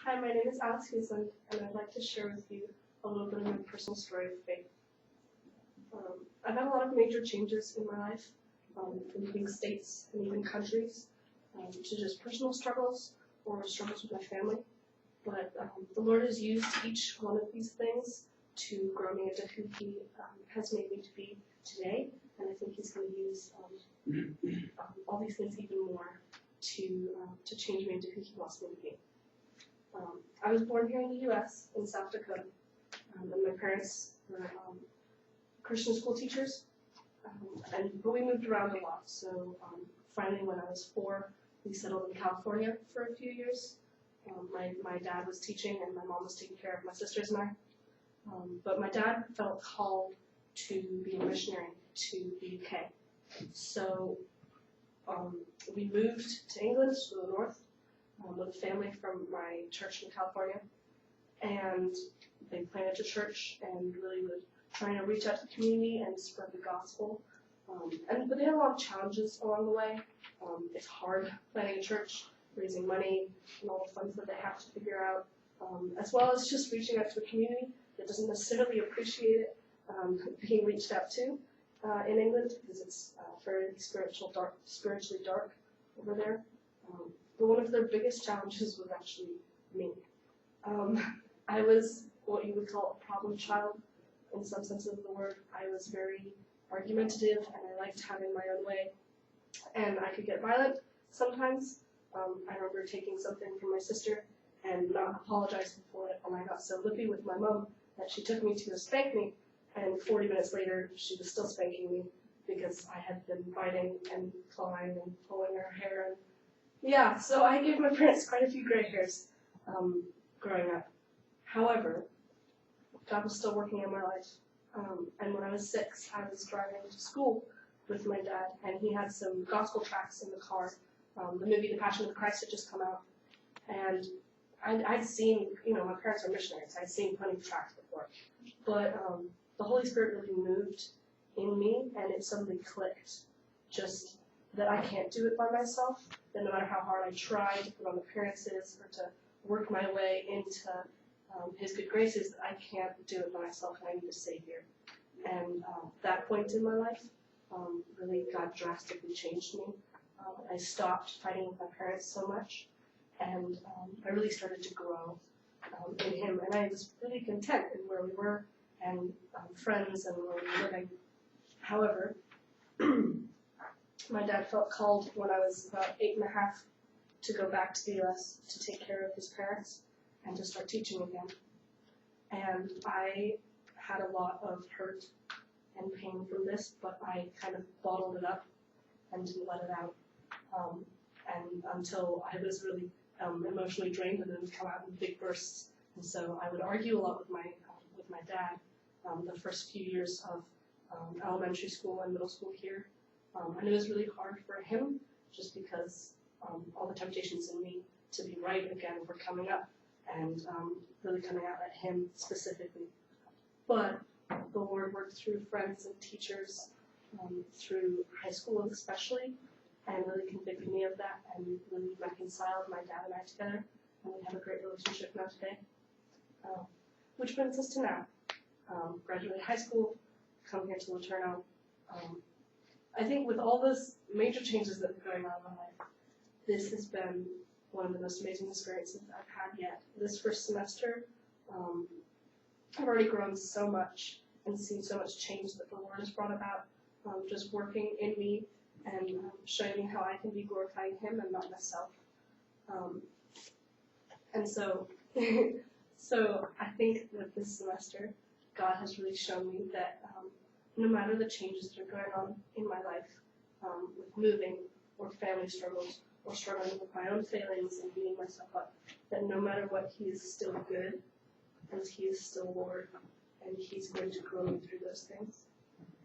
Hi, my name is Huseland, and I'd like to share with you a little bit of my personal story of faith. I've had a lot of major changes in my life, from moving states and even countries, to just personal struggles or struggles with my family. But the Lord has used each one of these things to grow me into who He has made me to be today, and I think He's going to use all these things even more to change me into who He wants me to be. I was born here in the U.S., in South Dakota, and my parents were Christian school teachers, but we moved around a lot. So finally, when I was 4, we settled in California for a few years. My dad was teaching, and my mom was taking care of my sisters and I. But my dad felt called to be a missionary to the UK. So we moved to England, to the north, with a family from my church in California, and they planted a church and really were trying to reach out to the community and spread the gospel. But they had a lot of challenges along the way. It's hard planning a church, raising money, and all the funds that they have to figure out, as well as just reaching out to a community that doesn't necessarily appreciate it being reached out to in England, because it's very spiritually dark over there. But one of their biggest challenges was actually me. I was what you would call a problem child in some sense of the word. I was very argumentative, and I liked having my own way. And I could get violent sometimes. I remember taking something from my sister and not apologizing for it, and I got so lippy with my mom that she took me to spank me, and 40 minutes later she was still spanking me because I had been biting and clawing and pulling her hair. And yeah, so I gave my parents quite a few gray hairs growing up. However, God was still working in my life. And when I was 6, I was driving to school with my dad, and he had some gospel tracts in the car. The movie The Passion of the Christ had just come out. And I'd seen, my parents are missionaries. I'd seen plenty of tracts before. But the Holy Spirit really moved in me, and it suddenly clicked. Just that I can't do it by myself, that no matter how hard I try to put on appearances or to work my way into His good graces, that I can't do it by myself, and I need a Savior. And that point in my life, really God drastically changed me. I stopped fighting with my parents so much, and I really started to grow in Him, and I was really content in where we were, and friends, and where we were living. However, my dad felt called when I was about 8.5 to go back to the U.S. to take care of his parents and to start teaching again. And I had a lot of hurt and pain from this, but I kind of bottled it up and didn't let it out. And until I was really emotionally drained, and it would come out in big bursts. And so I would argue a lot with my dad the first few years of elementary school and middle school here. And it was really hard for him, just because all the temptations in me to be right again were coming up, and really coming out at him specifically. But the Lord worked through friends and teachers, through high school especially, and really convicted me of that, and really reconciled my dad and I together, and we have a great relationship now today. Which brings us to now. Graduated high school, come here to Laterno. I think with all those major changes that are going on in my life, this has been one of the most amazing experiences I've had yet. This first semester, I've already grown so much and seen so much change that the Lord has brought about, just working in me and showing me how I can be glorifying Him and not myself. And so, so I think that this semester, God has really shown me that no matter the changes that are going on in my life, with moving or family struggles or struggling with my own failings and beating myself up, that no matter what, He is still good, and He is still Lord, and He's going to grow me through those things.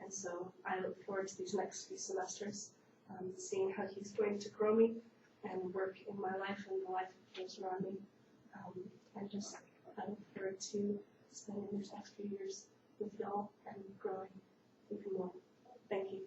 And so I look forward to these next few semesters, seeing how He's going to grow me and work in my life and the life of those around me. And just I look forward to spending these next few years with y'all and growing even more. Thank you.